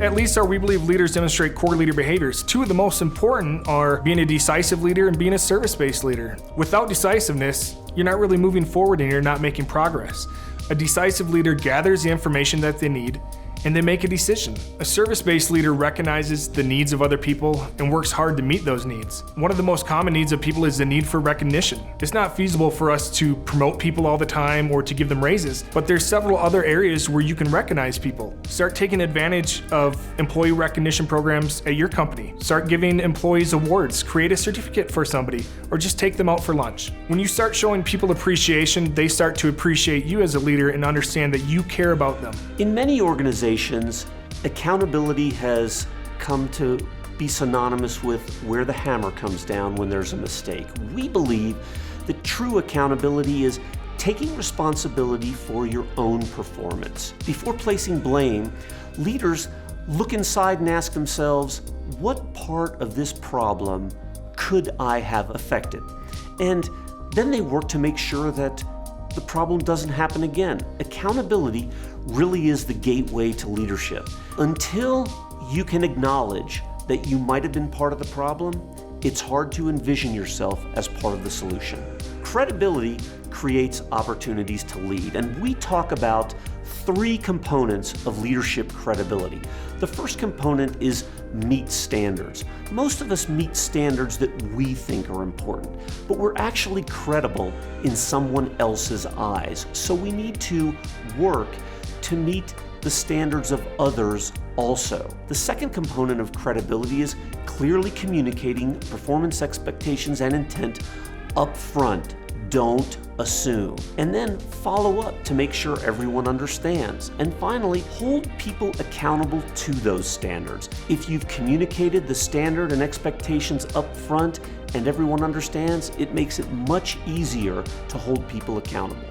At Leadstar, we believe leaders demonstrate core leader behaviors. Two of the most important are being a decisive leader and being a service-based leader. Without decisiveness, you're not really moving forward and you're not making progress. A decisive leader gathers the information that they need and they make a decision. A service-based leader recognizes the needs of other people and works hard to meet those needs. One of the most common needs of people is the need for recognition. It's not feasible for us to promote people all the time or to give them raises, but there's several other areas where you can recognize people. Start taking advantage of employee recognition programs at your company. Start giving employees awards, create a certificate for somebody, or just take them out for lunch. When you start showing people appreciation, they start to appreciate you as a leader and understand that you care about them. In many organizations, accountability has come to be synonymous with where the hammer comes down when there's a mistake. We believe that true accountability is taking responsibility for your own performance. Before placing blame, leaders look inside and ask themselves, what part of this problem could I have affected? And then they work to make sure that the problem doesn't happen again. Accountability really is the gateway to leadership. Until you can acknowledge that you might have been part of the problem, it's hard to envision yourself as part of the solution. Credibility creates opportunities to lead, and we talk about three components of leadership credibility. The first component is meet standards. Most of us meet standards that we think are important, but we're actually credible in someone else's eyes. So we need to work to meet the standards of others also. The second component of credibility is clearly communicating performance expectations and intent up front. Don't assume. And then follow up to make sure everyone understands. And finally, hold people accountable to those standards. If you've communicated the standard and expectations up front and everyone understands, it makes it much easier to hold people accountable.